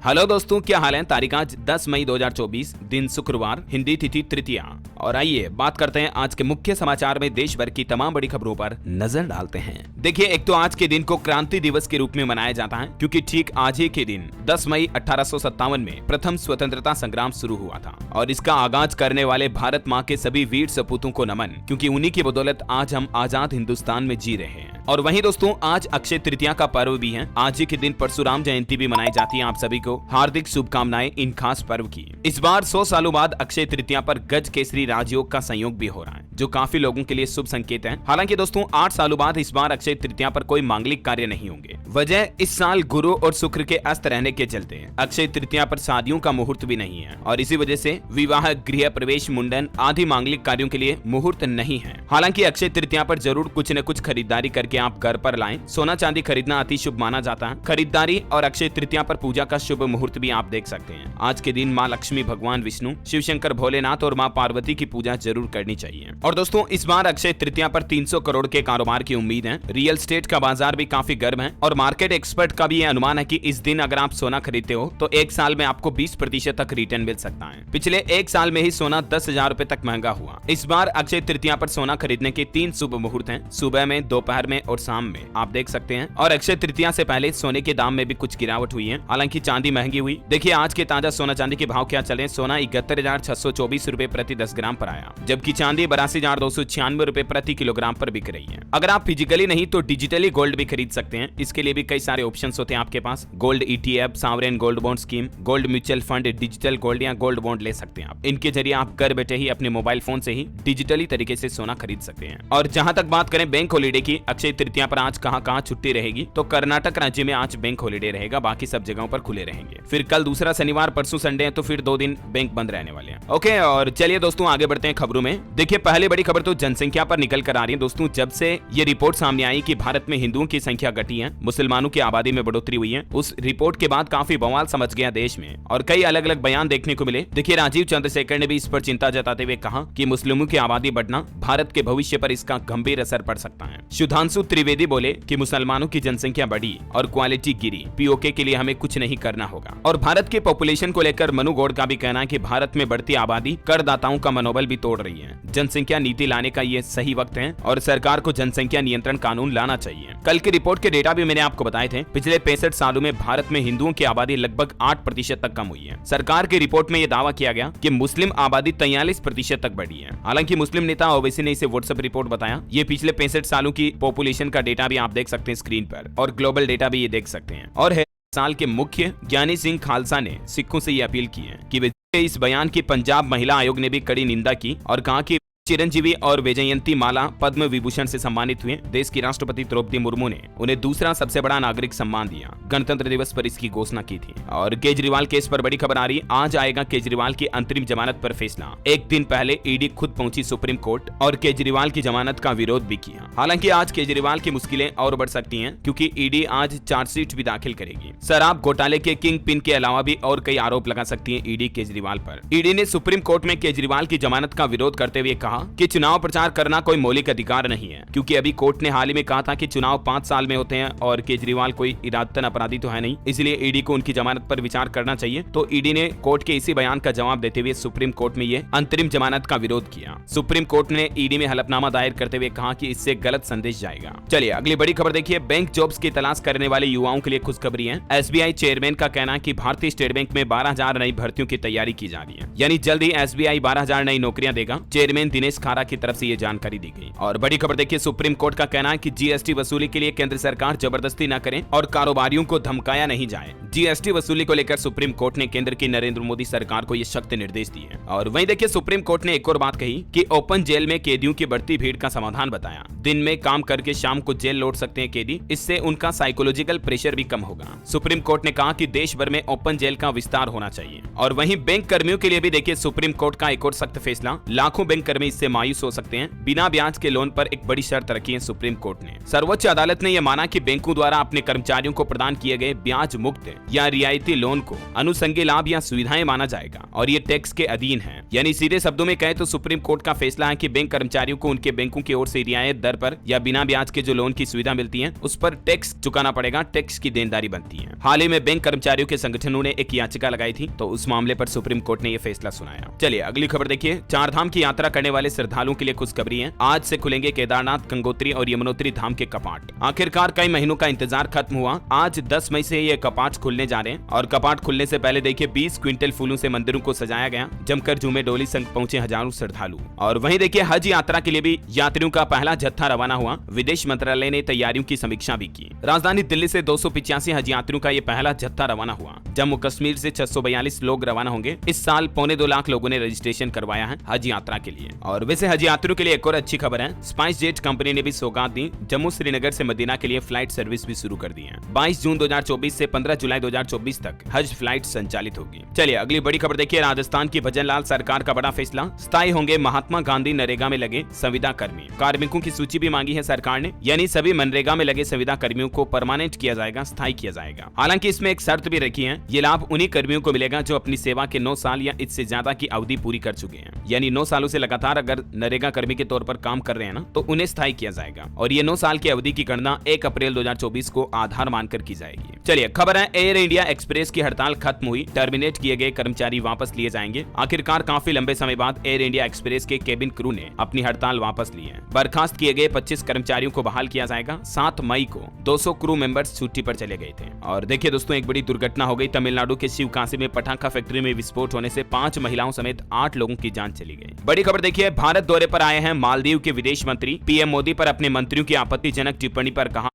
Hello दोस्तों, क्या हाल है। तारीख आज 10 मई 2024, दिन शुक्रवार, हिंदी तिथि तृतीया। और आइए बात करते हैं आज के मुख्य समाचार में देश भर की तमाम बड़ी खबरों पर नजर डालते हैं। देखिए, एक तो आज के दिन को क्रांति दिवस के रूप में मनाया जाता है, क्योंकि ठीक आज ही के दिन 10 मई 1857 में प्रथम स्वतंत्रता संग्राम शुरू हुआ था। और इसका आगाज करने वाले भारत माँ के सभी वीर सपूतों को नमन, क्योंकि उन्हीं की बदौलत आज हम आजाद हिंदुस्तान में जी रहे हैं। और वहीं दोस्तों, आज अक्षय तृतीया का पर्व भी है। आज ही के दिन परशुराम जयंती भी मनाई जाती है। आप सभी को हार्दिक शुभकामनाएं इन खास पर्व की। इस बार 100 सालों बाद अक्षय तृतीया पर गज केसरी राजयोग का संयोग भी हो रहा है, जो काफी लोगों के लिए शुभ संकेत है। हालांकि दोस्तों, 8 सालों बाद इस बार अक्षय तृतीया पर कोई मांगलिक कार्य नहीं होंगे। वजह इस साल गुरु और शुक्र के अस्त रहने के चलते अक्षय तृतीया पर शादियों का मुहूर्त भी नहीं है, और इसी वजह से विवाह, गृह प्रवेश, मुंडन आदि मांगलिक कार्यों के लिए मुहूर्त नहीं है। हालांकि अक्षय तृतीया पर जरूर कुछ न कुछ खरीदारी करके आप घर पर लाएं। सोना चांदी खरीदना अति शुभ माना जाता है। खरीदारी और अक्षय तृतीया पर पूजा का शुभ मुहूर्त भी आप देख सकते हैं। आज के दिन माँ लक्ष्मी, भगवान विष्णु, शिव शंकर, भोलेनाथ और माँ पार्वती की पूजा जरूर करनी चाहिए। और दोस्तों, इस बार अक्षय तृतीया पर 300 करोड़ के कारोबार की उम्मीद है। रियल एस्टेट का बाजार भी काफी गर्म है, और मार्केट एक्सपर्ट का भी यह अनुमान है कि इस दिन अगर आप सोना खरीदते हो तो 1 साल में आपको 20% तक रिटर्न मिल सकता है। पिछले 1 साल में ही सोना 10,000 रुपए तक महंगा हुआ। इस बार अक्षय तृतीया पर सोना खरीदने के 3 शुभ मुहूर्त हैं, सुबह में, दोपहर में और शाम में, आप देख सकते हैं। और अक्षय तृतीया से पहले सोने के दाम में भी कुछ गिरावट हुई है। हालांकि चांदी महंगी हुई। देखिए, आज के ताजा सोना चांदी के भाव क्या चले। सोना 71,624 रुपए प्रति 10 ग्राम पर आया, जबकि चांदी 82,296 रुपए प्रति किलोग्राम पर बिक रही है। अगर आप फिजिकली नहीं तो डिजिटली गोल्ड भी खरीद सकते हैं। इसके लिए भी कई सारे ऑप्शंस होते हैं आपके पास। Gold ETF, sovereign gold bond scheme, gold mutual fund, digital gold या गोल्ड बॉन्ड ले सकते हैं आप। इनके जरिए आप घर बैठे ही अपने मोबाइल फोन से ही डिजिटली तरीके से सोना खरीद सकते हैं। और जहां तक बात करें बैंक हॉलीडे की, अक्षय तृतीया पर आज कहां छुट्टी रहेगी, तो कर्नाटक राज्य में आज बैंक हॉलीडे रहेगा, बाकी सब जगहों पर खुले रहेंगे। फिर कल दूसरा शनिवार, परसों संडे है, तो फिर 2 दिन बैंक बंद रहने वाले हैं। ओके, और चलिए दोस्तों आगे बढ़ते हैं खबरों में। देखिए, पहले बड़ी खबर तो जनसंख्या पर निकल कर आ रही है दोस्तों। जब से ये रिपोर्ट सामने आई कि भारत में हिंदुओं की संख्या घटी है, मुसलमानों की आबादी में बढ़ोतरी हुई है, उस रिपोर्ट के बाद काफी बवाल समझ गया देश में, और कई अलग अलग बयान देखने को मिले। देखिए, राजीव चंद्रशेखर ने भी इस पर चिंता जताते हुए कहा कि मुस्लिमों की आबादी बढ़ना भारत के भविष्य पर इसका गंभीर असर पड़ सकता है। सुधांशु त्रिवेदी बोले कि मुसलमानों की जनसंख्या बढ़ी और क्वालिटी गिरी। POK के लिए हमें कुछ नहीं करना होगा। और भारत के पॉपुलेशन को लेकर मनु गौड़ का भी कहना है कि भारत में बढ़ती आबादी करदाताओं का मनोबल भी तोड़ रही है। जनसंख्या नीति लाने का ये सही वक्त है, और सरकार को जनसंख्या नियंत्रण कानून लाना चाहिए। कल की रिपोर्ट के डेटा भी मैंने आपको बताए थे। पिछले 65 सालों में भारत में हिंदुओं की आबादी लगभग 8% तक कम हुई है। सरकार की रिपोर्ट में यह दावा किया गया कि मुस्लिम आबादी 43% तक बढ़ी है। हालांकि मुस्लिम नेता ओवैसी ने इसे व्हाट्सएप रिपोर्ट बताया। ये पिछले 65 सालों की पॉपुलेशन का डेटा भी आप देख सकते हैं स्क्रीन पर, और ग्लोबल डेटा भी ये देख सकते हैं। और साल के मुख्य ज्ञानी सिंह खालसा ने सिखों से ये अपील की है कि वे इस बयान की पंजाब महिला आयोग ने भी कड़ी निंदा की, और कहा कि चिरंजीवी और वैजयंती माला पद्म विभूषण से सम्मानित हुए। देश की राष्ट्रपति द्रौपदी मुर्मू ने उन्हें दूसरा सबसे बड़ा नागरिक सम्मान दिया। गणतंत्र दिवस पर इसकी घोषणा की थी। और केजरीवाल केस पर बड़ी खबर आ रही है। आज आएगा केजरीवाल की अंतरिम जमानत पर फैसला। एक दिन पहले ED खुद पहुंची सुप्रीम कोर्ट, और केजरीवाल की जमानत का विरोध भी किया। हालांकि आज केजरीवाल की मुश्किलें और बढ़ सकती हैं, क्योंकि ED आज चार्जशीट भी दाखिल करेगी। शराब घोटाले के किंग पिन के अलावा भी और कई आरोप लगा सकती है ED केजरीवाल पर। ED ने सुप्रीम कोर्ट में केजरीवाल की जमानत का विरोध करते हुए कहा कि चुनाव प्रचार करना कोई मौलिक अधिकार नहीं है, क्योंकि अभी कोर्ट ने हाल ही में कहा था कि चुनाव 5 साल में होते हैं, और केजरीवाल कोई इरादतन अपराधी तो है नहीं, इसलिए ED को उनकी जमानत पर विचार करना चाहिए। तो ED ने कोर्ट के इसी बयान का जवाब देते हुए सुप्रीम कोर्ट में ये अंतरिम जमानत का विरोध किया। सुप्रीम कोर्ट ने ED में हलफनामा दायर करते हुए कहा कि इससे गलत संदेश जाएगा। चलिए अगली बड़ी खबर देखिए। बैंक जॉब्स की तलाश करने वाले युवाओं के लिए खुशखबरी है। SBI चेयरमैन का कहना है कि भारतीय स्टेट बैंक में 12,000 नई भर्तियों की तैयारी की जा रही है, यानी जल्द ही SBI 12,000 नई नौकरियां देगा। चेयरमैन दिनेश खारा की तरफ से ये जानकारी दी गई। और बड़ी खबर देखिए, सुप्रीम कोर्ट का कहना है कि GST वसूली के लिए केंद्र सरकार जबरदस्ती न करे और कारोबारियों को धमकाया नहीं जाए। GST वसूली को लेकर सुप्रीम कोर्ट ने केंद्र की नरेंद्र मोदी सरकार को ये सख्त निर्देश दिए। और वहीं देखिए, सुप्रीम कोर्ट ने एक और बात कही कि ओपन जेल में कैदियों की बढ़ती भीड़ का समाधान बताया। दिन में काम करके शाम को जेल लौट सकते हैं कैदी, इससे उनका साइकोलॉजिकल प्रेशर भी कम होगा। सुप्रीम कोर्ट ने कहा कि देश भर में ओपन जेल का विस्तार होना चाहिए। और वहीं बैंक कर्मियों के लिए भी देखिए, सुप्रीम कोर्ट का एक और सख्त फैसला। लाखों बैंक कर्मी इससे मायूस हो सकते हैं। बिना ब्याज के लोन पर एक बड़ी शर्त रखी है सुप्रीम कोर्ट ने। सर्वोच्च अदालत ने यह माना कि बैंकों द्वारा अपने कर्मचारियों को प्रदान किए गए ब्याज मुक्त या रियायती लोन को अनुषंगी लाभ या सुविधाएं माना जाएगा और ये टैक्स के अधीन है। यानी सीधे शब्दों में कहें तो सुप्रीम कोर्ट का फैसला है कि बैंक कर्मचारियों को उनके बैंकों की ओर से रियायत दर पर या बिना ब्याज के जो लोन की सुविधा मिलती है उस पर टैक्स चुकाना पड़ेगा, टैक्स की देनदारी बनती है। हाल ही में बैंक कर्मचारियों के संगठनों ने एक याचिका लगाई थी, तो उस मामले पर सुप्रीम कोर्ट ने यह फैसला सुनाया। चलिए अगली खबर देखिए। चारधाम की यात्रा करने वाले श्रद्धालुओं के लिए खुशखबरी है। आज से खुलेंगे केदारनाथ, गंगोत्री और यमुनोत्री धाम के कपाट। आखिरकार कई महीनों का इंतजार खत्म हुआ। आज 10 मई से ये कपाट खुलने जा रहे हैं और कपाट खुलने से पहले देखिए 20 क्विंटल फूलों से मंदिरों को सजाया गया। जमकर झूमे डोली संग पहुंचे हजारों श्रद्धालु। और वहीं देखिए हज यात्रा के लिए भी यात्रियों का पहला जत्था रवाना हुआ। विदेश मंत्रालय ने तैयारियों की समीक्षा भी की। राजधानी दिल्ली से 285 हज यात्रियों का ये पहला जत्था रवाना हुआ। जम्मू कश्मीर से 642 लोग रवाना होंगे। इस साल 2.25 लाख लोगों ने रजिस्ट्रेशन करवाया है हज यात्रा के लिए। और वैसे हज यात्रियों के लिए एक और अच्छी खबर है, स्पाइस जेट कंपनी ने भी सौगात दी। जम्मू श्रीनगर से मदीना के लिए फ्लाइट सर्विस भी शुरू कर दी है। 22 जून 2024 से 15 जुलाई 2024 तक हज फ्लाइट संचालित होगी। चलिए अगली बड़ी खबर देखिए। राजस्थान की भजन लाल सरकार का बड़ा फैसला, स्थायी होंगे महात्मा गांधी नरेगा में लगे संविदा कर्मी। कार्मिकों की सूची भी मांगी है सरकार ने, यानी सभी मनरेगा में लगे संविदा कर्मियों को परमानेंट किया जाएगा, स्थायी किया जाएगा। हालांकि इसमें एक शर्त भी रखी है, ये लाभ उन्हीं कर्मियों को मिलेगा जो अपनी सेवा के 9 साल या इससे ज्यादा की अवधि पूरी कर चुके हैं। यानी 9 सालों से लगातार अगर नरेगा कर्मी के तौर पर काम कर रहे हैं ना, तो उन्हें स्थायी किया जाएगा। और ये 9 साल की अवधि की गणना 1 अप्रैल 2024 को आधार मानकर की जाएगी। चलिए खबर है, एयर इंडिया एक्सप्रेस की हड़ताल खत्म हुई। टर्मिनेट किए गए कर्मचारी वापस लिए जाएंगे। आखिरकार काफी लंबे समय बाद एयर इंडिया एक्सप्रेस के केबिन क्रू ने अपनी हड़ताल वापस ली है। बर्खास्त किए गए 25 कर्मचारियों को बहाल किया जाएगा। 7 मई को 200 क्रू मेंबर्स छुट्टी पर चले गए थे। और देखिए दोस्तों, एक बड़ी दुर्घटना हो गई। तमिलनाडु के शिवकाशी में पटाखा फैक्ट्री में विस्फोट होने से 5 महिलाओं समेत 8 लोगों की जान चली गई। बड़ी खबर देखिए, भारत दौरे पर आए हैं मालदीव के विदेश मंत्री। पीएम मोदी पर अपने मंत्रियों की आपत्तिजनक टिप्पणी पर कहा,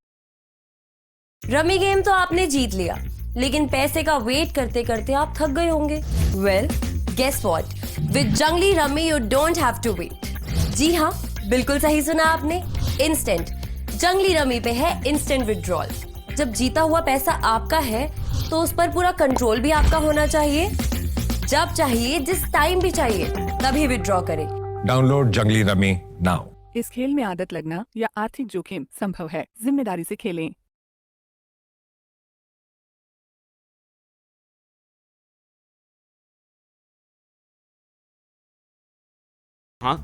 रमी गेम तो आपने जीत लिया, लेकिन पैसे का वेट करते करते आप थक गए होंगे। Well, guess what, with Junglee rummy you don't have to wait. जी हाँ, बिल्कुल सही सुना आपने। इंस्टेंट जंगली रमी पे है इंस्टेंट विड्रॉल। जब जीता हुआ पैसा आपका है तो उस पर पूरा कंट्रोल भी आपका होना चाहिए। जब चाहिए, जिस टाइम भी चाहिए, तभी विड्रॉ करें। डाउनलोड जंगली रमी नाउ। इस खेल में आदत लगना या आर्थिक जोखिम संभव है। जिम्मेदारी से खेलें।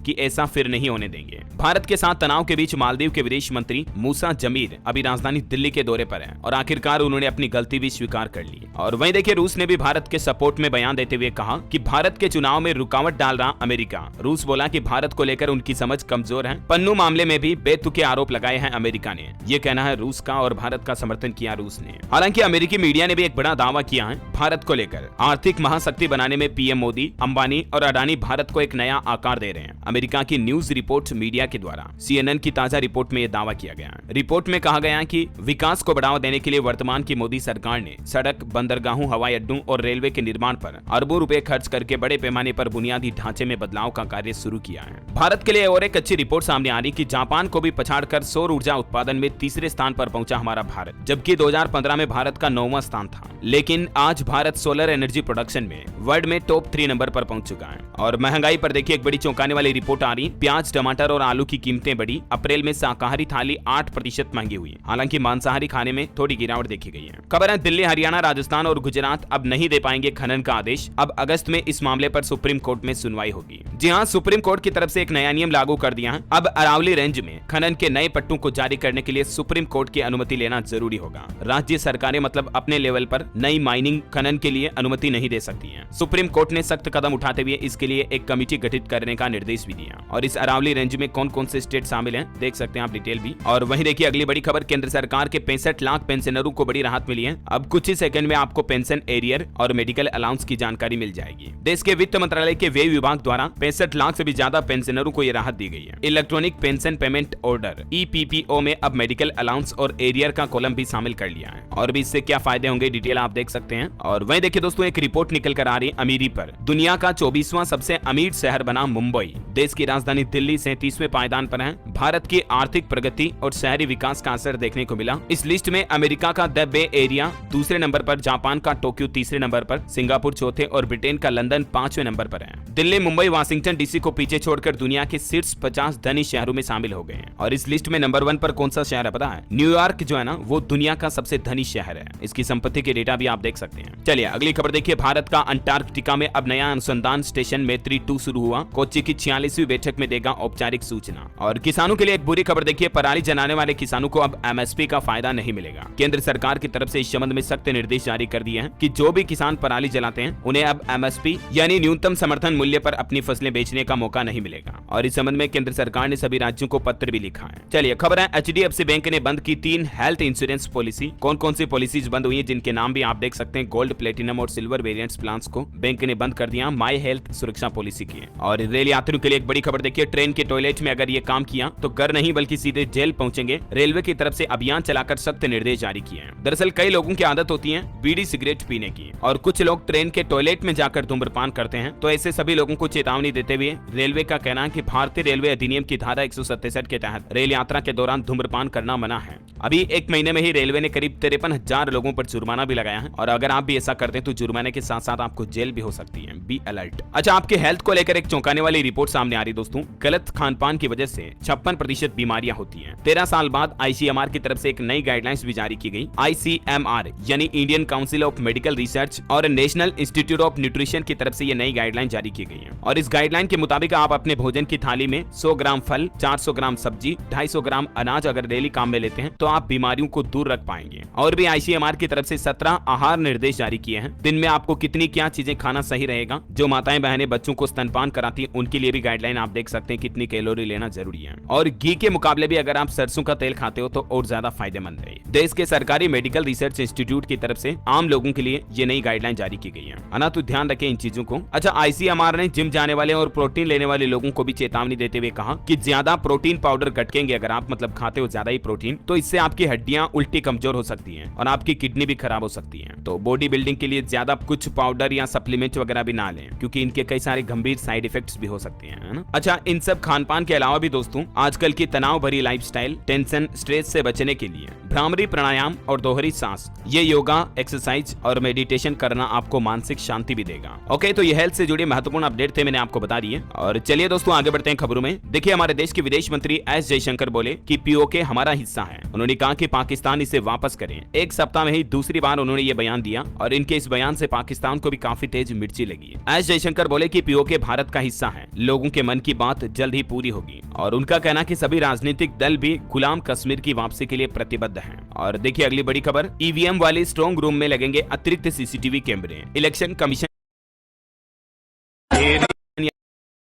कि ऐसा फिर नहीं होने देंगे। भारत के साथ तनाव के बीच मालदीव के विदेश मंत्री मूसा जमीर अभी राजधानी दिल्ली के दौरे पर हैं और आखिरकार उन्होंने अपनी गलती भी स्वीकार कर ली। और वहीं देखिए, रूस ने भी भारत के सपोर्ट में बयान देते हुए कहा कि भारत के चुनाव में रुकावट डाल रहा अमेरिका। रूस बोला कि भारत को लेकर उनकी समझ कमजोर है। पन्नू मामले में भी बेतुके आरोप लगाए हैं अमेरिका ने। ये कहना है रूस का और भारत का समर्थन किया रूस ने। हालांकि अमेरिकी मीडिया ने भी एक बड़ा दावा किया है भारत को लेकर। आर्थिक महाशक्ति बनाने में पीएम मोदी, अंबानी और अडानी भारत को एक नया आकार दे रहे हैं। अमेरिका की न्यूज रिपोर्ट मीडिया के द्वारा CNN की ताजा रिपोर्ट में यह दावा किया गया है। रिपोर्ट में कहा गया है कि विकास को बढ़ावा देने के लिए वर्तमान की मोदी सरकार ने सड़क, बंदरगाहों, हवाई अड्डों और रेलवे के निर्माण पर अरबों रुपए खर्च करके बड़े पैमाने पर बुनियादी ढांचे में बदलाव का कार्य शुरू किया है। भारत के लिए और एक अच्छी रिपोर्ट सामने आ रही कि जापान को भी पछाड़कर सौर ऊर्जा उत्पादन में तीसरे स्थान पर पहुंचा हमारा भारत, जबकि 2015 में भारत का 9वां स्थान था। लेकिन आज भारत सोलर एनर्जी प्रोडक्शन में वर्ल्ड में टॉप 3 नंबर पर पहुंच चुका है। और महंगाई पर देखिए, एक बड़ी चौंकाने वाली रिपोर्ट आ रही। प्याज, टमाटर और आलू की कीमतें बढ़ी। अप्रैल में शाकाहारी थाली 8% महंगी हुई। हालांकि मांसाहारी खाने में थोड़ी गिरावट देखी गई है। खबर है, दिल्ली, हरियाणा, राजस्थान और गुजरात अब नहीं दे पाएंगे खनन का आदेश। अब अगस्त में इस मामले पर सुप्रीम कोर्ट में सुनवाई होगी। जी हां, सुप्रीम कोर्ट की तरफ से एक नया नियम लागू कर दिया है। अब अरावली रेंज में खनन के नए पट्टों को जारी करने के लिए सुप्रीम कोर्ट की अनुमति लेना जरूरी होगा। राज्य सरकारें मतलब अपने लेवल पर नई माइनिंग खनन के लिए अनुमति नहीं दे सकती है। सुप्रीम कोर्ट ने सख्त कदम उठाते हुए इसके लिए एक कमेटी गठित करने का निर्देश भी दिया। और इस अरावली रेंज में कौन कौन से स्टेट शामिल हैं देख सकते हैं आप डिटेल भी। और वहीं देखिए अगली बड़ी खबर, केंद्र सरकार के 65 लाख पेंशनरों को बड़ी राहत मिली है। अब कुछ ही सेकंड में आपको पेंशन एरियर और मेडिकल अलाउंस की जानकारी मिल जाएगी। देश के वित्त मंत्रालय के व्यय विभाग द्वारा 65 लाख से भी ज्यादा पेंशनरों को यह राहत दी गई है। Electronic pension payment order EPPO में अब मेडिकल अलाउंस और एरियर का कॉलम भी शामिल कर लिया है। और भी इससे क्या फायदे होंगे डिटेल आप देख सकते हैं। और वहीं देखिए दोस्तों, एक रिपोर्ट निकल कर आ रही है अमीरी पर। दुनिया का 24वां सबसे अमीर शहर बना मुंबई। देश की राजधानी दिल्ली 37वें पायदान पर है। भारत की आर्थिक प्रगति और शहरी विकास का असर देखने को मिला। इस लिस्ट में अमेरिका का द बे एरिया दूसरे नंबर पर, जापान का टोक्यो तीसरे नंबर पर, सिंगापुर चौथे और ब्रिटेन का लंदन 5वें नंबर पर है। दिल्ली, मुंबई, वाशिंगटन डीसी को पीछे छोड़कर दुनिया के शीर्ष 50 धनी शहरों में शामिल हो गए हैं। और इस लिस्ट में नंबर 1 पर कौन सा शहर है पता है? न्यूयॉर्क जो है ना, वो दुनिया का सबसे धनी शहर है। इसकी संपत्ति के डेटा भी आप देख सकते हैं। चलिए अगली खबर देखिए। भारत का अंटार्कटिका में अब नया अनुसंधान स्टेशन मैत्री 2 शुरू हुआ। कोच्चि की 46वीं बैठक में देगा औपचारिक सूचना। और किसानों के लिए एक बुरी खबर देखिए। पराली जलाने वाले किसानों को अब एमएसपी का फायदा नहीं मिलेगा। केंद्र सरकार की तरफ से इस संबंध में सख्त निर्देश जारी कर दिए हैं कि जो भी किसान पराली जलाते हैं उन्हें अब एमएसपी यानी न्यूनतम समर्थन मूल्य पर अपनी फसलें बेचने का मौका नहीं मिलेगा। और इस संबंध में केंद्र सरकार ने सभी राज्यों को पत्र भी लिखा है। चलिए खबर है, एचडीएफसी बैंक ने बंद की 3 हेल्थ इंश्योरेंस पॉलिसी। कौन कौन सी पॉलिसीज बंद हुई है, जिनके नाम भी आप देख सकते हैं। गोल्ड, प्लेटिनम और सिल्वर वेरिएंट्स प्लान्स को बैंक ने बंद कर दिया माई हेल्थ सुरक्षा पॉलिसी की। और रेल यात्रियों के लिए एक बड़ी खबर देखिए। ट्रेन के टॉयलेट में अगर ये काम किया तो घर नहीं बल्कि सीधे जेल पहुंचेंगे। रेलवे की तरफ से अभियान चलाकर सख्त निर्देश जारी किए हैं। दरअसल कई लोगों की आदत होती है बीड़ी सिगरेट पीने की, और कुछ लोग ट्रेन के टॉयलेट में जाकर धूम्रपान करते हैं। तो ऐसे सभी लोगों को चेतावनी देते हुए रेलवे का कहना है कि भारतीय रेलवे अधिनियम की धारा 167 के तहत रेल यात्रा के दौरान धूम्रपान करना मना है। अभी एक महीने में ही रेलवे ने करीब 53,000 लोगों पर जुर्माना भी लगाया है। और अगर आप भी ऐसा करते हैं तो जुर्माने के साथ साथ आपको जेल भी हो सकती है। Be alert. अच्छा, आपके हेल्थ को लेकर एक चौंकाने वाली रिपोर्ट सामने आ रही दोस्तों। गलत खानपान की वजह से 56% बीमारियां होती हैं। 13 साल बाद आईसीएमआर की तरफ से एक नई गाइडलाइंस भी जारी की गई। आईसीएमआर यानी Indian council of medical research और नेशनल इंस्टीट्यूट ऑफ न्यूट्रिशन की तरफ से ये नई गाइडलाइन जारी की गई है। और इस गाइडलाइन के मुताबिक आप अपने भोजन की थाली में 100 ग्राम फल, 400 ग्राम सब्जी, 250 ग्राम अनाज अगर डेली काम में लेते हैं तो आप बीमारियों को दूर रख पाएंगे। और भी आईसीएमआर की तरफ से 17 आहार निर्देश जारी किए हैं। दिन में आपको कितनी क्या चीजें खाना सही रहेगा। जो माताएं बहनें बच्चों को स्तनपान कराती हैं उनके लिए भी गाइडलाइन आप देख सकते हैं कितनी कैलोरी लेना जरूरी है। और घी के मुकाबले भी अगर आप सरसों का तेल खाते हो तो और ज्यादा फायदेमंद है। देश के सरकारी मेडिकल रिसर्च इंस्टीट्यूट की तरफ से आम लोगों के लिए ये नई गाइडलाइन जारी की गई है ना, तो ध्यान रखें इन चीजों को। अच्छा, आईसीएमआर ने जिम जाने वाले और प्रोटीन लेने वाले लोगों को भी चेतावनी देते हुए कहा कि ज्यादा प्रोटीन पाउडर गटकेंगे अगर आप मतलब खाते हो ज्यादा ही प्रोटीन, तो इससे आपकी हड्डियां उल्टी कमजोर हो सकती हैं और आपकी किडनी भी खराब हो सकती है। तो बॉडी बिल्डिंग के लिए ज्यादा कुछ पाउडर या सप्लीमेंट वगैरह भी ना लें, क्योंकि इनके कई सारे गंभीर साइड इफेक्ट्स भी हो सकते हैं, है ना। अच्छा, इन सब खानपान के अलावा भी दोस्तों आजकल की तनाव भरी लाइफस्टाइल, टेंशन, स्ट्रेस से बचने के लिए भ्रामरी प्राणायाम और दोहरी सांस, ये योगा, एक्सरसाइज और मेडिटेशन करना आपको मानसिक शांति भी देगा। ओके, तो ये हेल्थ से जुड़े महत्वपूर्ण अपडेट थे, मैंने आपको बता दिए। और चलिए दोस्तों आगे बढ़ते हैं खबरों में। देखिए, हमारे देश के विदेश मंत्री एस जयशंकर बोले कि पीओके हमारा हिस्सा है। उन्होंने कहा कि पाकिस्तान इसे वापस करें। एक सप्ताह में ही दूसरी बार उन्होंने ये बयान दिया और इनके इस बयान से पाकिस्तान को भी काफी तेज मिर्ची लगी। एस जयशंकर बोले कि पीओके भारत का हिस्सा है, लोगों के मन की बात जल्द ही पूरी होगी। और उनका कहना कि सभी राजनीतिक दल भी गुलाम कश्मीर की वापसी के लिए प्रतिबद्ध हैं। और देखिए अगली बड़ी खबर, ईवीएम वाले स्ट्रांग रूम में लगेंगे अतिरिक्त सीसीटीवी कैमरे। इलेक्शन कमीशन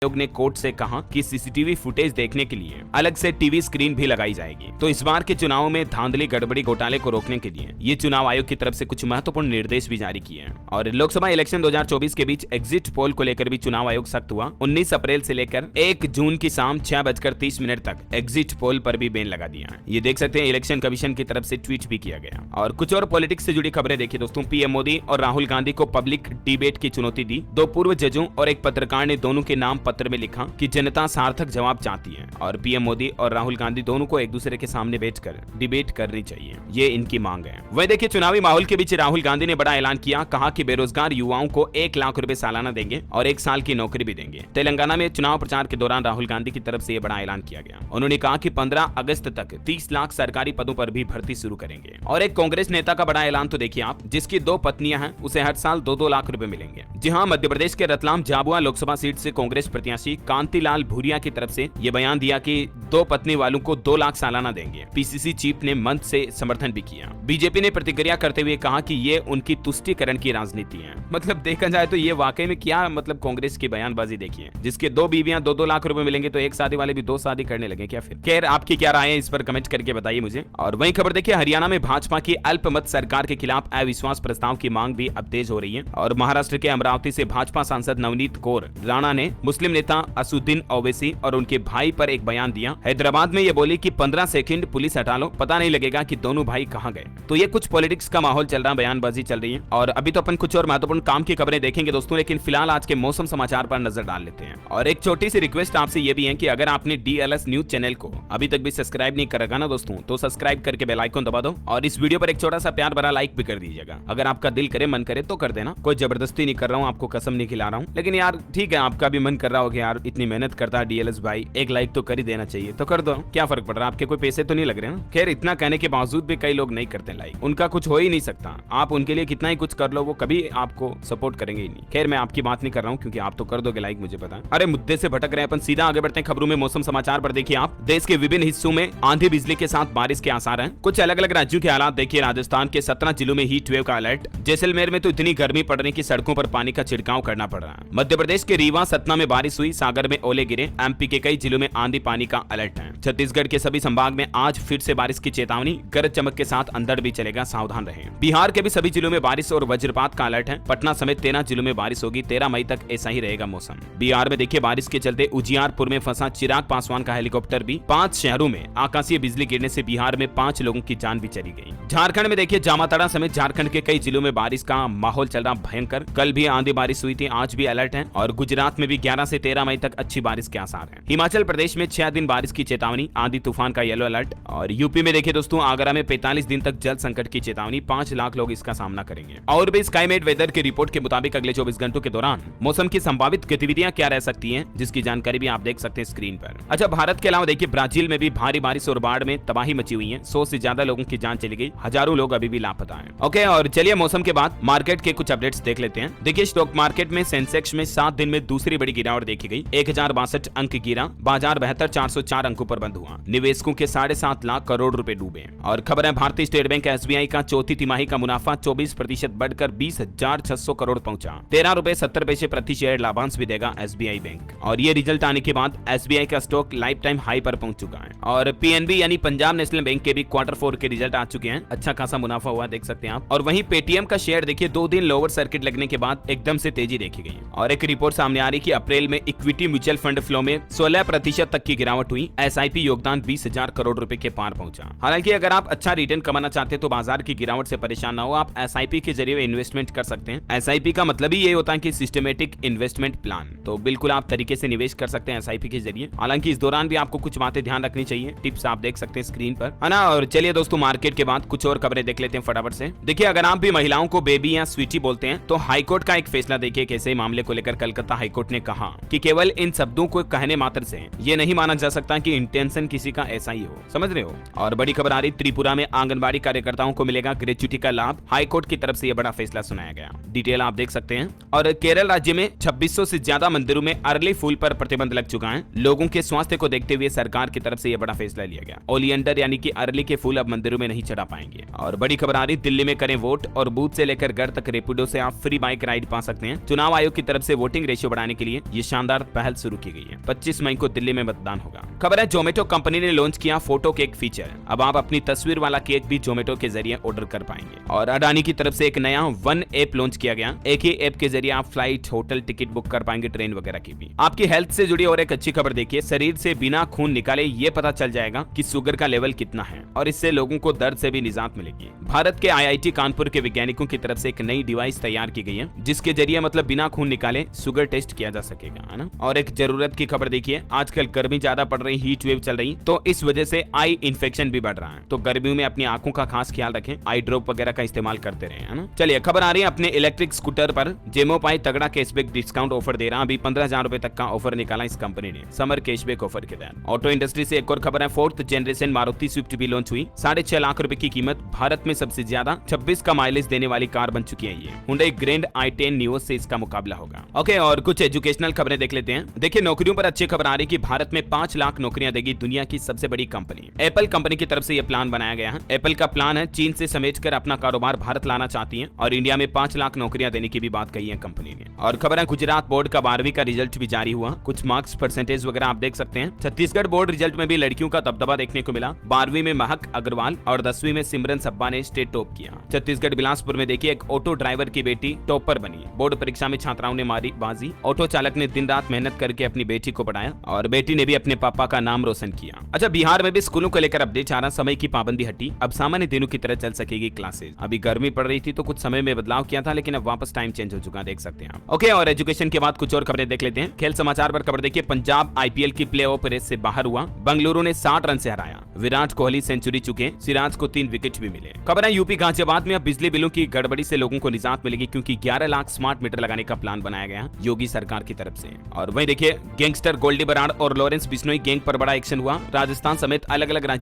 आयोग ने कोर्ट से कहा कि सीसीटीवी फुटेज देखने के लिए अलग से टीवी स्क्रीन भी लगाई जाएगी। तो इस बार के चुनाव में धांधली, गड़बड़ी, घोटाले को रोकने के लिए ये चुनाव आयोग की तरफ से कुछ महत्वपूर्ण निर्देश भी जारी किए हैं। और लोकसभा इलेक्शन 2024 के बीच एग्जिट पोल को लेकर भी चुनाव आयोग सख्त हुआ। 19 अप्रैल से लेकर 1 जून की शाम 6:30 तक एग्जिट पोल पर भी बैन लगा दिया है। ये देख सकते हैं, इलेक्शन कमीशन की तरफ से ट्वीट भी किया गया। और कुछ और पॉलिटिक्स से जुड़ी खबरें देखिए दोस्तों। पीएम मोदी और राहुल गांधी को पब्लिक डिबेट की चुनौती दी। 2 पूर्व जजों और एक पत्रकार ने दोनों के नाम पत्र में लिखा कि जनता सार्थक जवाब चाहती है और पीएम मोदी और राहुल गांधी दोनों को एक दूसरे के सामने बैठकर डिबेट करनी चाहिए, ये इनकी मांग है। वही देखिए, चुनावी माहौल के बीच राहुल गांधी ने बड़ा ऐलान किया। कहा कि बेरोजगार युवाओं को 1 लाख रुपए सालाना देंगे और 1 साल की नौकरी भी देंगे। तेलंगाना में चुनाव प्रचार के दौरान राहुल गांधी की तरफ से यह बड़ा ऐलान किया गया। उन्होंने कहा कि 15 अगस्त तक 30 लाख सरकारी पदों पर भी भर्ती शुरू करेंगे। और एक कांग्रेस नेता का बड़ा ऐलान तो देखिए आप, जिसकी 2 पत्नियां हैं, उसे हर साल 2-2 लाख रुपए मिलेंगे। जी हाँ, मध्य प्रदेश के रतलाम झाबुआ लोकसभा सीट से कांग्रेस प्रत्याशी कांतिलाल भूरिया की तरफ से यह बयान दिया कि 2 पत्नी वालों को 2 लाख सालाना देंगे। पीसीसी चीफ ने मंच से समर्थन भी किया। बीजेपी ने प्रतिक्रिया करते हुए कहा कि ये उनकी तुष्टीकरण की राजनीति है। मतलब देखा जाए तो ये वाकई में क्या मतलब कांग्रेस की बयानबाजी देखिए, जिसके 2 बीवियां 2-2 लाख रुपए मिलेंगे तो एक शादी वाले भी 2 शादी करने लगे क्या फिर? खैर, आपकी क्या राय है इस पर कमेंट करके बताइए मुझे। और वही खबर देखिए, हरियाणा में भाजपा की अल्पमत सरकार के खिलाफ अविश्वास प्रस्ताव की मांग भी अब तेज हो रही है। और महाराष्ट्र के अमरावती से भाजपा सांसद नवनीत कौर राणा ने मुस्लिम मुस्लिम नेता असुद्दीन ओवैसी और उनके भाई पर एक बयान दिया। हैदराबाद में ये बोली कि 15 सेकंड पुलिस हटा लो, पता नहीं लगेगा कि दोनों भाई कहां गए। तो ये कुछ पॉलिटिक्स का माहौल चल रहा, बयानबाजी चल रही है। और अभी तो अपन कुछ और महत्वपूर्ण काम की खबरें देखेंगे दोस्तों, लेकिन फिलहाल आज के मौसम समाचार पर नजर डाल लेते हैं। और एक छोटी सी रिक्वेस्ट आपसे ये भी है कि अगर आपने DLS न्यूज चैनल को अभी तक भी सब्सक्राइब नहीं करेगा ना दोस्तों, तो सब्सक्राइब करके बेल आइकन दबा दो और इस वीडियो पर एक छोटा सा प्यार भरा लाइक भी कर दीजिएगा। अगर आपका दिल करे, मन करे तो कर देना, कोई जबरदस्ती नहीं कर रहा हूँ, आपको कसम नहीं खिला रहा हूँ। लेकिन यार ठीक है, आपका भी मन कर रहा होगा यार, इतनी मेहनत करता है DLS भाई, एक लाइक तो कर ही देना चाहिए, तो कर दो, क्या फर्क पड़ रहा है, आपके कोई पैसे तो नहीं लग रहे हैं। खैर इतना कहने के बावजूद भी कई लोग नहीं करते लाइक, उनका कुछ हो ही नहीं सकता। आप उनके लिए कितना ही कुछ कर लो, वो कभी आपको सपोर्ट करेंगे ही नहीं। खैर मैं आपकी बात नहीं कर रहा हूँ, क्योंकि आप तो कर दोगे लाइक, मुझे पता है। अरे मुद्दे से भटक रहे हैं अपन, सीधा आगे बढ़ते हैं खबरों में। मौसम समाचार पर देखिए आप, देश के विभिन्न हिस्सों में आंधी बिजली के साथ बारिश के आसार हैं। कुछ अलग अलग राज्यों के हालात देखिए। राजस्थान के 17 जिलों में हीट वेव का अलर्ट। जैसलमेर में तो इतनी गर्मी पड़ रही कि सड़कों पर पानी का छिड़काव करना पड़ रहा है। मध्य प्रदेश के रीवा सतना में बारिश हुई, सागर में ओले गिरे। MP के कई जिलों में आंधी पानी का अलर्ट है। छत्तीसगढ़ के सभी संभाग में आज फिर से बारिश की चेतावनी, गरज चमक के साथ अंधड़ भी चलेगा, सावधान रहें। बिहार के भी सभी जिलों में बारिश और वज्रपात का अलर्ट है। पटना समेत 13 जिलों में बारिश होगी। 13 मई तक ऐसा ही रहेगा मौसम। बिहार में देखिए बारिश के चलते उजियारपुर में फंसा चिराग पासवान का हेलीकॉप्टर भी। 5 शहरों में आकाशीय बिजली गिरने से बिहार में 5 लोगों की जान भी चली गई। झारखंड में देखिए जामताड़ा समेत झारखंड के कई जिलों में बारिश का माहौल चल रहा भयंकर। कल भी आंधी बारिश हुई थी, आज भी अलर्ट है। और गुजरात में भी 11 से 13 मई तक अच्छी बारिश के आसार हैं। हिमाचल प्रदेश में 6 दिन बारिश की चेतावनी, आंधी तूफान का येलो अलर्ट। और यूपी में देखिए दोस्तों आगरा में 45 दिन तक जल संकट की चेतावनी, 5 लाख लोग इसका सामना करेंगे। और भी स्काईमेट वेदर की रिपोर्ट के मुताबिक अगले 24 घंटों के दौरान मौसम की संभावित गतिविधियां क्या रह सकती हैं, जिसकी जानकारी भी आप देख सकते हैं स्क्रीन पर। अच्छा, भारत के अलावा देखिए ब्राजील में भी भारी बारिश और बाढ़ में तबाही मची हुई है। 100 से ज्यादा लोगों की जान चली गई, हजारों लोग अभी भी लापता हैं। ओके, और चलिए मौसम के बाद मार्केट के कुछ अपडेट्स देख लेते हैं। देखिए स्टॉक मार्केट में सेंसेक्स में 7 दिन में दूसरी बड़ी गिरावट देखी गई। 1062 अंक गिरा, बाजार 72,404 अंकों पर बंद हुआ। निवेशकों के 7.5 लाख करोड़ रुपए डूबे। और खबर है भारतीय स्टेट बैंक SBI का चौथी तिमाही का मुनाफा 24% बढ़कर 20,600 करोड़ पहुंचा। 13 रुपए 70 पैसे प्रति शेयर लाभांश भी देगा SBI बैंक। और ये रिजल्ट आने के बाद SBI का स्टॉक लाइफ टाइम हाई पर पहुंच चुका है। और PNB यानी पंजाब नेशनल बैंक के भी Q4 के रिजल्ट आ चुके हैं। अच्छा खासा मुनाफा हुआ, देख सकते हैं आप। और वहीं पेटीएम का शेयर देखिए 2 दिन लोअर सर्किट लगने के बाद एकदम से तेजी देखी गई। और एक रिपोर्ट सामने आ रही कि अप्रैल में इक्विटी म्यूचुअल फंड फ्लो में 16% तक की गिरावट हुई। SIP योगदान 20,000 करोड़ रुपए के पार पहुंचा। हालांकि अगर आप अच्छा रिटर्न कमाना चाहते हैं तो बाजार की गिरावट से परेशान ना हो, आप SIP के जरिए इन्वेस्टमेंट कर सकते हैं। SIP का मतलब ही ये होता है कि सिस्टमेटिक इन्वेस्टमेंट प्लान, तो बिल्कुल आप तरीके से निवेश कर सकते हैं SIP के जरिए। हालांकि इस दौरान भी आपको कुछ बातें ध्यान रखनी चाहिए, टिप्स आप देख सकते हैं स्क्रीन पर, है ना। और चलिए दोस्तों मार्केट के बाद कुछ और खबरें देख लेते हैं फटाफट से। देखिए अगर आप भी महिलाओं को बेबी या स्वीटी बोलते हैं तो हाईकोर्ट का एक फैसला देखिए कैसे मामले को लेकर कलकत्ता हाईकोर्ट ने कहा कि केवल इन शब्दों को कहने मात्र से ये नहीं माना जा सकता कि इंटेंशन किसी का ऐसा ही हो, समझ रहे हो। और बड़ी खबर आ रही, त्रिपुरा में आंगनबाड़ी कार्यकर्ताओं को मिलेगा ग्रेच्युटी का लाभ। हाईकोर्ट की तरफ से यह बड़ा फैसला सुनाया गया, डिटेल आप देख सकते हैं। और केरल राज्य में 2600 से ज्यादा मंदिरों में अरली फूल पर प्रतिबंध लग चुका है। लोगों के स्वास्थ्य को देखते हुए सरकार की तरफ से यह बड़ा फैसला लिया गया। ओलियंडर यानी कि अरली के फूल अब मंदिरों में नहीं चढ़ा पाएंगे। और बड़ी खबर आ रही, दिल्ली में करें वोट और बूथ से लेकर घर तक रेपिडो से आप फ्री बाइक राइड पा सकते हैं। चुनाव आयोग की तरफ से वोटिंग रेशियो बढ़ाने के लिए ये शानदार पहल शुरू की गई है। 25 मई को दिल्ली में मतदान होगा। खबर है जोमेटो कंपनी ने लॉन्च किया फोटो केक फीचर। अब आप अपनी तस्वीर वाला केक भी जोमेटो के जरिए ऑर्डर कर पाएंगे। और अडानी की तरफ से एक नया वन ऐप लॉन्च किया गया। एक ही ऐप के जरिए आप फ्लाइट, होटल टिकट बुक कर पाएंगे, ट्रेन वगैरह की भी। आपकी हेल्थ से जुड़ी और एक अच्छी खबर देखिए, शरीर से बिना खून निकाले ये पता चल जाएगा कि शुगर का लेवल कितना है और इससे लोगों को दर्द से भी निजात मिलेगी। भारत के IIT कानपुर के वैज्ञानिकों की तरफ से एक नई डिवाइस तैयार की गई है जिसके जरिए मतलब बिना खून निकाले शुगर टेस्ट किया जा सकेगा, है ना। और एक जरूरत की खबर देखिए, आजकल गर्मी ज्यादा पड़ रही, हीट वेव चल रही, तो इस वजह से आई इन्फेक्शन भी बढ़ रहा है। तो गर्मियों में अपनी आंखों का खास ख्याल रखें, आई ड्रॉप वगैरह का इस्तेमाल करते रहे, है ना। चलिए खबर आ रही है, अपने इलेक्ट्रिक स्कूटर पर जेमोपाई तगड़ा कैशबैक डिस्काउंट ऑफर दे रहा। अभी 15,000 रुपए तक का ऑफर निकाला इस कंपनी ने समर कैशबैक ऑफर के तहत। ऑटो इंडस्ट्री से एक और खबर है, 4th जनरेशन मारुति स्विफ्ट भी लॉन्च हुई। 6.5 लाख रुपए की कीमत, भारत में सबसे ज्यादा 26 का माइलेज देने वाली कार बन चुकी है ये। Hyundai ग्रैंड i10 नियो से इसका मुकाबला होगा। ओके, और कुछ एजुकेशनल खबरें देख लेते हैं। देखिए नौकरियों पर अच्छी खबर आ रही कि भारत में 5 लाख नौकरियां देगी दुनिया की सबसे बड़ी कंपनी एप्पल कंपनी की तरफ से यह प्लान बनाया गया है। एप्पल का प्लान है चीन से समेटकर अपना कारोबार भारत लाना चाहती है और इंडिया में 5 लाख नौकरियां देने की भी बात कही है कंपनी ने। और खबर है गुजरात बोर्ड का 12वीं का रिजल्ट भी जारी हुआ। कुछ मार्क्स परसेंटेज वगैरह आप देख सकते हैं। छत्तीसगढ़ बोर्ड रिजल्ट में भी लड़कियों का दबदबा देखने को मिला। 12वीं में महक अग्रवाल और 10वीं में सिमरन सब्बा ने स्टेट टॉप किया। छत्तीसगढ़ बिलासपुर में देखिए एक ऑटो ड्राइवर की बेटी टॉपर बनी। बोर्ड परीक्षा में छात्राओं ने मारी बाजी। ऑटो चालक ने दिन रात मेहनत करके अपनी बेटी को पढ़ाया और बेटी ने भी अपने पापा का नाम रोशन किया। अच्छा, बिहार में भी स्कूलों को लेकर अपडेट आ रहा, समय की पाबंदी हटी, अब सामान्य दिनों की तरह चल सकेगी क्लासेज। अभी गर्मी पड़ रही थी तो कुछ समय में बदलाव किया था, लेकिन अब वापस टाइम चेंज हो चुका है, देख सकते हैं आप। ओके, और एजुकेशन के बाद कुछ और खबरें देख लेते हैं। खेल समाचार पर खबर देखिए, पंजाब आईपीएल की प्लेऑफ रेस से बाहर हुआ, बंगलुरु ने 60 रन से हराया, विराट कोहली सेंचुरी चुके, सिराज को 3 विकेट भी मिले। खबर है यूपी गाजियाबाद में अब बिजली बिलों की गड़बड़ी से लोगों को निजात मिलेगी, क्योंकि 11 लाख स्मार्ट मीटर लगाने का प्लान बनाया गया योगी सरकार की तरफ से। और वहीं देखिए, गैंगस्टर गोल्डी बराड़ और लॉरेंस बिश्नोई गैंग पर बड़ा एक्शन हुआ, राजस्थान समेत अलग अलग राज्य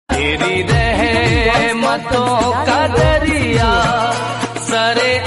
तेरी रहमतों का दरिया सरे